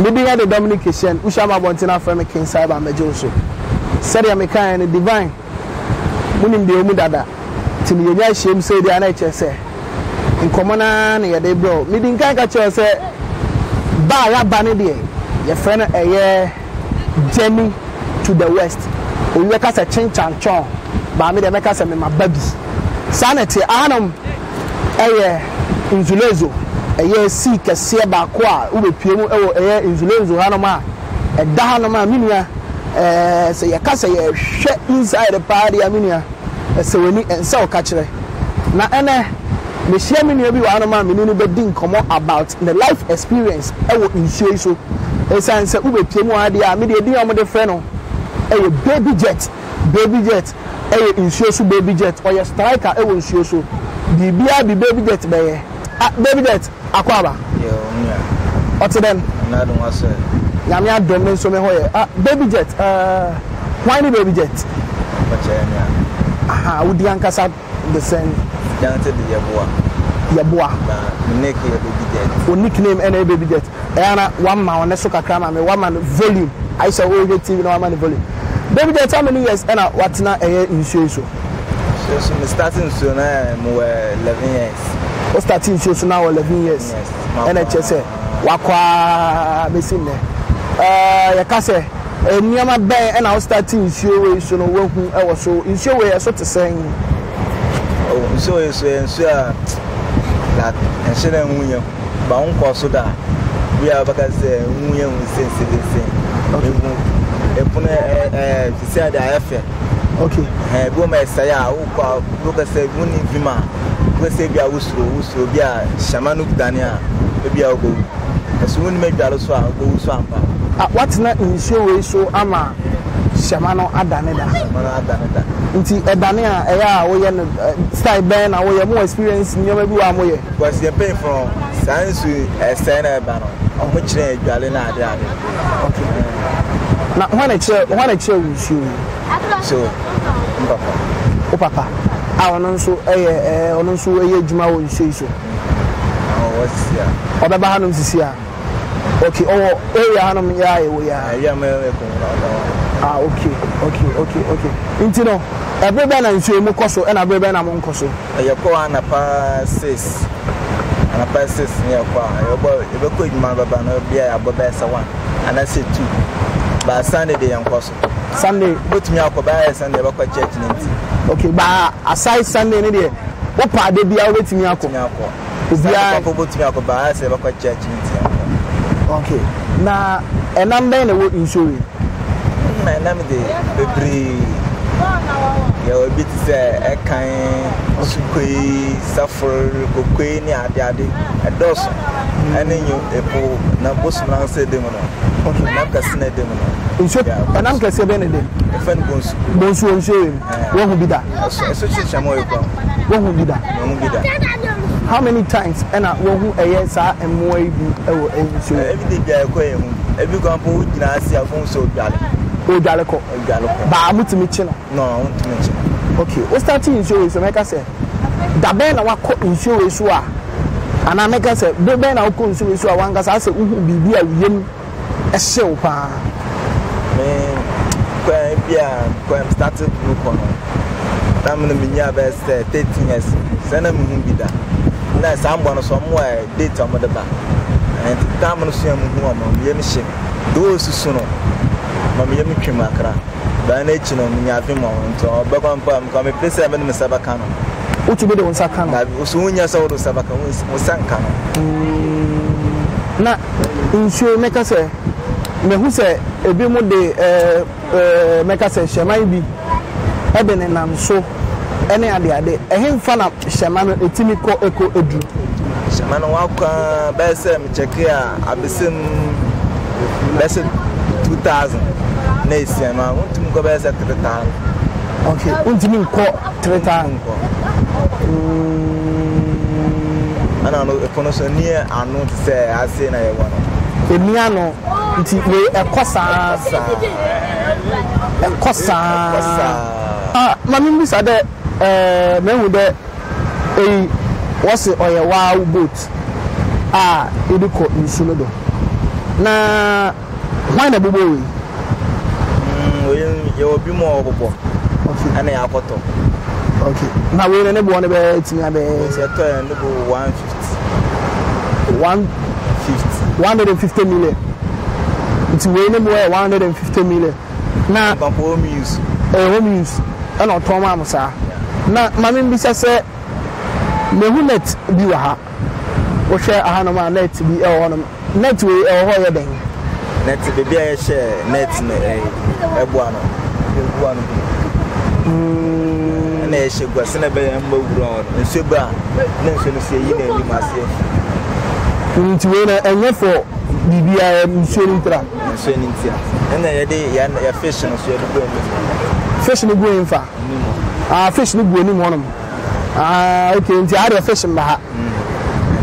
Meeting at the Dominication, Ushama Bontina from a King Cyber Majoso. Said America and Devine. Munim the Omudada. Till you guys shame say the NHS. In Commoner, near they bro. Meeting Kakacho say, Ba Banidi, your friend a year journey to the west. We make us a change and chong. But I made a make us my baby. Sanity, Anum, a year in Zulezo. A year seek a seer by qua, who will pay a year in Zulezo Hanoma, a Dahanoma Minia, say a cassa shut inside the party, Aminia, a Sewini and so catcher. Now, Anna, Monsieur Minia, Anoma, Minini Bedin, come about the life experience, I will insure so. As I said, who will pay more idea, media deal with the friend, a baby jet, a insure baby jet, or your striker, I will insure so. The baby jet, baby jet. Aquaba. What's them? I don't want to say. Yamia domain so me hoye. Baby jet. Why the baby jet? Aha, would the ankasa the same? Janted the Yabua. Baby jet. Who nickname any baby jet? Ayana 1 man, Nesuka Krama, 1 man volume. I saw all the TV, no man volume. Baby jet, how many years? And what's not a year in Shuso? So, starting soon, I'm 11 years. What's starting shows now 11 years? Yes. NHS. Wakwa Messine. Yakase. Niama Ben and I was starting show so no one who I was so in show way sort of saying. Oh, so is that and she then win you. But on course that we are because we say citizen. Okay. Say the affair. Okay. Go my say who look at say winning Vima. We say be a wusro be a shamanuk dania be a go as we make that also go swamp. What's not in show so ama shamano adaneda nti edania eya wo ye style ben na wo ye more experience nyoma bi wa mo ye because you pay from science na ba no o mo kire adwale na ade. Okay. Na when I share with you so papa ono nso eye djuma wo nse so what's here obeba hanum sisi a okay area hanum ya e wo ya me okay intino everybody na nso mu koso and everybody na mo nkoso ye ko anapa 6 ne kwa e be ko djuma baba no bia aboba esa 1 and I say 2 ba Sunday dey nkoso Sunday but me akoba Sunday ba kwa church ninti. Okay, but aside Sunday ni dey what part dey bia wetimi akọ bia ko botimi akọ ba say ba kwa church ninti. Okay, na enambe na wo insure na enam dey bebre ya obi ti say e kan osukoi safar kokoi ni ade edoso enenyo epo na bosuna say dem no. Okay, na kasina dem no insure enam kase be ne dem fen bonsu insure wo hu bida so chamo e kwa wo hu bida how many times and wo hu eye sa emo e bi e wo insure every day bia e ko e hu every go ampo gina asia fon so dwale ko ba mutimi chi no mutimi chi. Okay, o start insure so make say da ben na wako insure so a ana make say be ben na wako insure so a wanga sa say hu bibia wiem e hyew pa when started group on I'm going to be near best 13 years. Send them who be that. Now, someone somewhere date on the back. And time on some woman, Yemish, those who soon. Mammy Yemikimakra, by nature, me have him on to our Bagan Pam, come a place 7 in Sabacano. What you be doing, Sakana? Soon you saw the Sabacan was Sankano. Now, insure make us say, me who say, a bit more de make us say, she might be. Eben and I'm so any idea. A him fan up Shaman, a Timiko Echo Edu. Shaman Walker, Bessem, Chekia, Abyssum, Bessem 2000. Nation, I want to go back at the time. Okay, what do you mean, call 3 times? I don't know if I near, I know to say, I say, I want a Miano, a Cosa. Mammy said that men with a was it or a wild boat? It caught in Sunodo. na why na bobo we you be more bobo okay and ya akoto okay na we ne bo ne be tinya be se to en bo 150 million it's we ne bo 150 million na home use home use and automa am sa na mama bi se me hu net bi wa ha wo hwe aha no ma net bi e ho no net we e ho ye den net be bia ye share net na eboa no na ye she gwase na be mba wuro nso ba na nso no se yi na ni mase nti we na enye for bibia nso ni ntra na ye de ya fish no so ye do fish no go in fa fish no go ni mo no okay nti are fish mba ha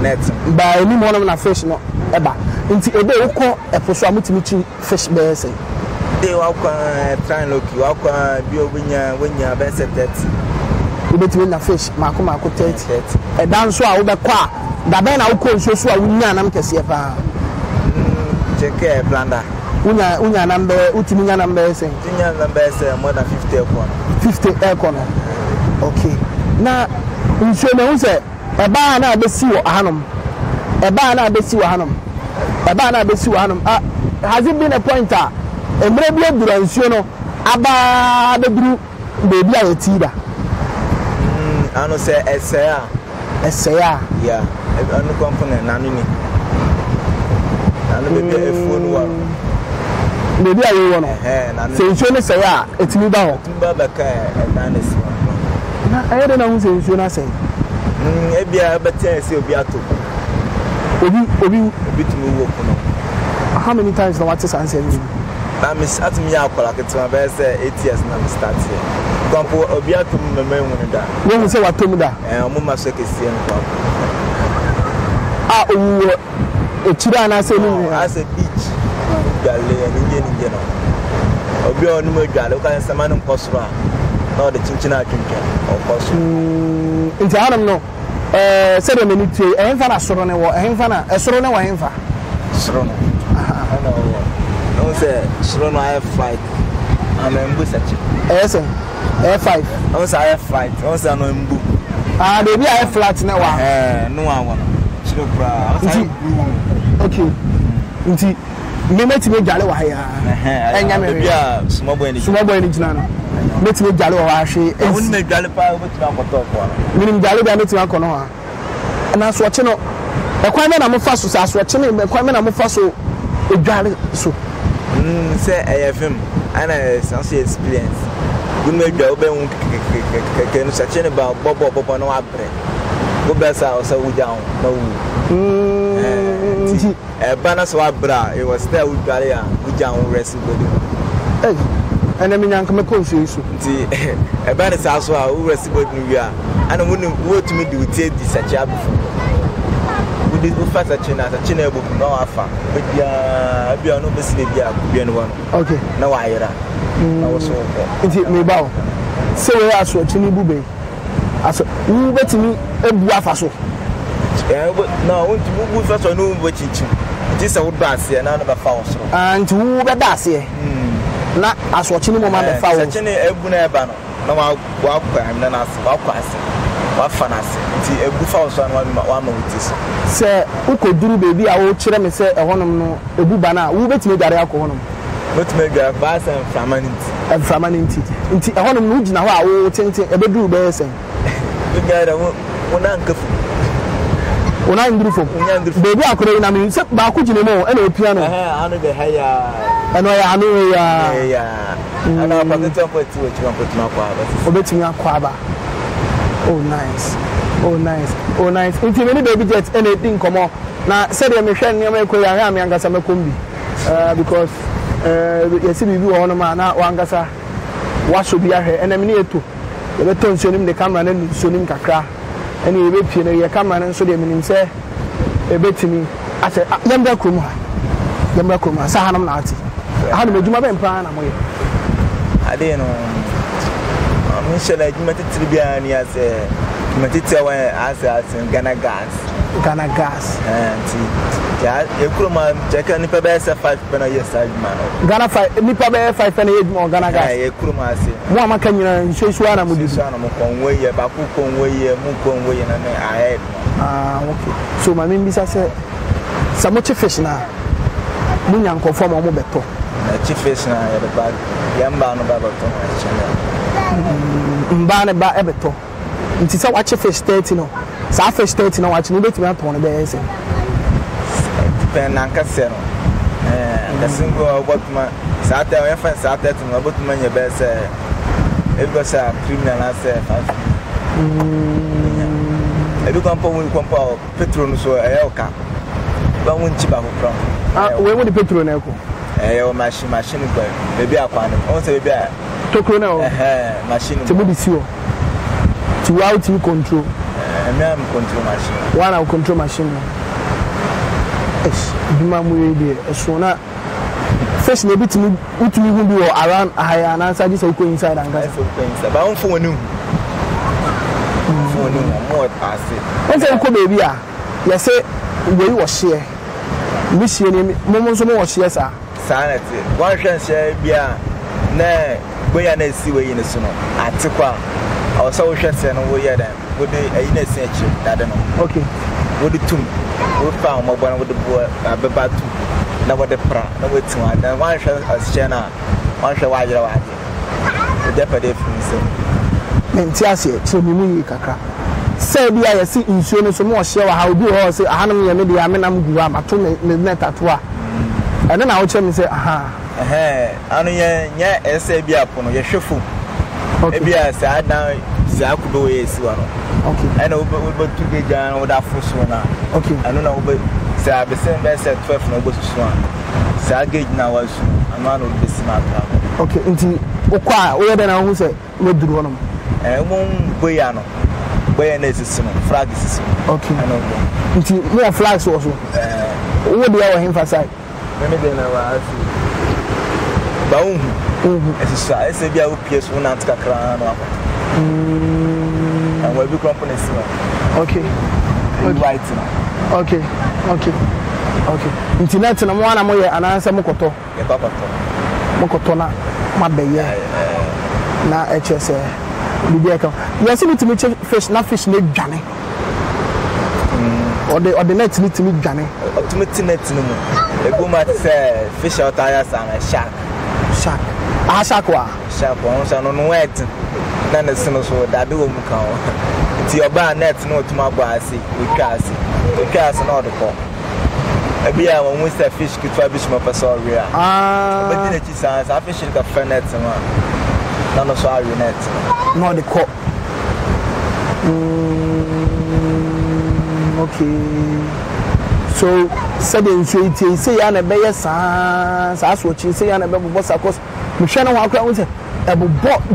net ba ni mo no na fish no eba nti ebe woko eposo amutimi chi fish be say de wa kwa try loki wa kwa bi obunya be 30 ubetimi na fish mako 30 e dan so a wo be kwa da be na woko nso so a wunya nam kese pa cheke blanda unya number utimi nya number say unya number say more than 50 ekon okay na nso na hu say eba na abesi wo ahanom has it been a pointer emre bi adura nsuo no aba beduru bebi a yetida ano say esaya yeah anu component nanu ni anu bebi efonu wa bebi a yewo no se nsuo ne say a etimi ba ho timba baka edanesi na ayede na hu se nsuo na say ebia betia se obi ato obi tumi wo kuno how many times na what is answer me na miss atumi akola ketuma be say 8 years na me start here kompo obi ato mema ehunu da wo say watom da omo ma so kesie nko owo echira na say ni as a beach gale ninje no obi onu ma gale ka nsama no nkosoro a na de chinchina atwinka okosoro nti hanam no say the minute ehemfa na soro ne wo ehemfa na esoro ne wo ehemfa soro no no say soro no I flight and mbu sachi yes F5 no say I flight no say no mbu baby I flat na wa no wa soro bra okay nti me metime jale wa ya enya me bia small boy ni jina no metime jale wa hwe won me jale pa obetuma akoto ko minim jale bia metime akono ha na so che no ekwan me na mo fa so sa so che no ekwan me na mo fa so edwale so say AFM ana sense experience gun me dwa obe hu keke no sa che ne ba bobo no abre go besa o sa wuja ho na wu bana so abra it was there with Galia wuja ho rest body ene mi nyanka me ko so isu nti bana sa so a wo rest body no wi a ana wo tumi di utie di sachi abufu wo di ufa sachi na ebufu na afa bia no besi ne bia bia no okay na wa ayera na wo so nti me bawo se we aso chini bube aso wo betimi ebu afa so na wo nti bu fa so no wo chichi nti se wo do ase na no be fa wo so nti wo be da ase na aso chini mo ma be fa wo sachi ne ebu na eba no na wa kwa am na ase wa kwa ase wa fa na ase nti ebu fa wo so na wa ma wuti so se ukoduru bebi a wo kire me se ehonom no ebu ba na wo betimi dare akohonom betimi ga ba se inframanent nti ehonom no gina ho a wo tenten ebeduru be sen ga da wo na nkafu ona ndrufo bebi akore na me se ba ko gine mo e na opia no anu be haya eno ya anu ya ana pa teto po ti wo chi wan potuma kwa ba obetimi akwa ba oh nice nti me ni baby jet ene din komo na se de me hwe ne ma ko ya ha me angasa makombi because yesi bibi wo no ma na wangasa waso bi ahwe ene me ni eto e beto nsonim de camera na nsonim kakra ene e be pie na ye camera na nso de me nim se e betimi ase yamba krom ha sa hanam na ati hanam adwuma be mpa na moye ade no mi shela adwuma titiri bia ni ase matiti wa ase Ghana gas Ghana gas. Yeah, you could man check any pebbles 5 penny yes, man. Ghana 5, nipa be 5 penny more Ghana gas. Yeah, you could man say. Mo ma kan nyina nso ana mo di. Mo konwe ba ku konwe mu konwe na ahead. Okay. So my mean bisa say samoche fish na mo nya nkofo mo beto. Na chief fish na ya the bag. Yamba no ba beto na channel. Mba ne ba ebeto. Nti say watch fish 30 no. Sa fish 30 no watch no betimi aton be ese. Pen anka se no. The single what man Saturday when friend Saturday to about man your best it was a criminal answer 5. Edu kampo we kampo petrol no so e oka. Ba won chiba ho kra. We won the petrol na ko. O machine go. Baby akwa no. On say baby a tokro na o. Machine. To be see o. To out you control. Me am control machine. One I control machine. Yes, bima mu ye dey. So na fish na bit me utumi hu bi around higher and answer just go inside and gas. Ba on phone no. Phone no more pass it. When say ko baby a, you say we was share. We share ni mo so mo was share sa. Sanity. One can share bia na we ya na si we yin so no. Atikwa. I was so sure say no we ya dem. We dey ayi na si echi that no. Okay. We dey tum. We found mo bona we dey bo beba tum. Na what the pra na wetin wa na one share as share na one share wa yira wa de the deputy from say menti ase so mi mu yi kakra say bia ya si nsuo no so mo share wa ha obi ho say ahanum ye me de amenam guwa mato me net ato a ene na wo che me say aha anu ye nya ese bia pono ye hwefu e bia say adan za kudo ye si wa no okay ene wo tu ge jan wo da foso na okay anu na wo say abesen be say 12 na obosusu a say gauge na wasu amano be simata okay nti okwa wo de na hu say we duru honom mum boya no boya na sisi no flag sisi okay ano nti mo flags wo so wo de ya wo him fasai me de na wa asi ba esisa ese bia wo pie so na ntakakra no akwa and we be company si okay right now okay internet na mo ana mo ye ananse mo koto ye mokoto na mabeye na hs bibia ka you see me to me fish na fish na dwane or the net need to me dwane ultimate net no mo e go mat say fish out tires and shark shark wa on so no wet na na sino so da de wo mu kan ti oba net no tuma gba ase we class na odko ebia won we say fish kitwa bish mo person ria but the chi sa fish ka fenet ma na no so are net no odko okay so said in say ya na be yes sa so chi say ya na be boss across me hwe na wa akra won say e bo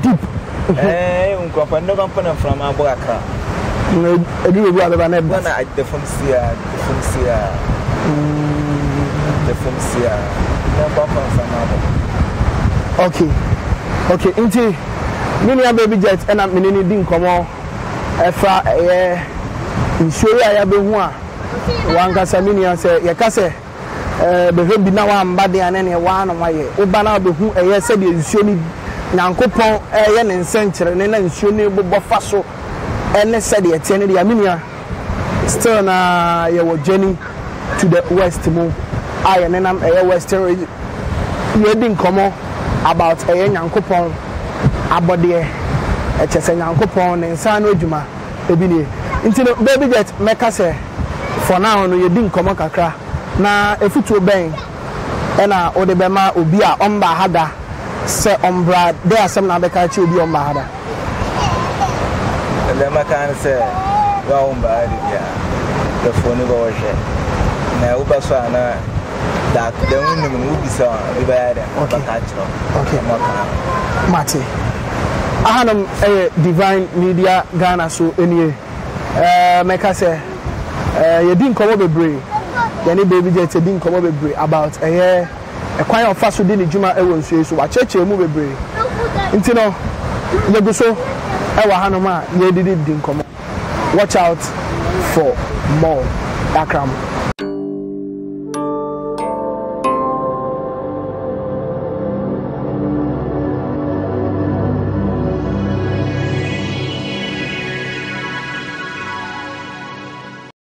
deep unko fa no company from abokra edi we go na be na the from sia na papa from okay inti mini baby jet and mini din komo efa nsuo ya be hu a wankasa mini say ye ka say be hwe bi na wa mba de ane ne wa na waye oba na be hu se de nsuo ni nyankopon ye ne nsenkyere ne na nsuo ni bobɔ fa so ene se de tie ne de aminia still na ye wo journey to the west mo aye ne nam western region ye din komo about nyankopon abode chese nyankopon ne nsa na adwuma ebi ne nti no baby jet meka se for now no ye din komo kakra na efutuo ben ena ode be ma obi a omba hada se ombra de asem na beka chi obi omba hada and them can say wa omba hada the phone go wash na uba so na that the winning will be so we bad okay mate ahanam Devine media Ghana so enie meka se ye din komo bebre yani baby jet din komo bebre about kwan of faso di ni juma ewo nsuo so wa cheche mu bebre nti no ye go so e wa hanoma ye didi din komo watch out for more akram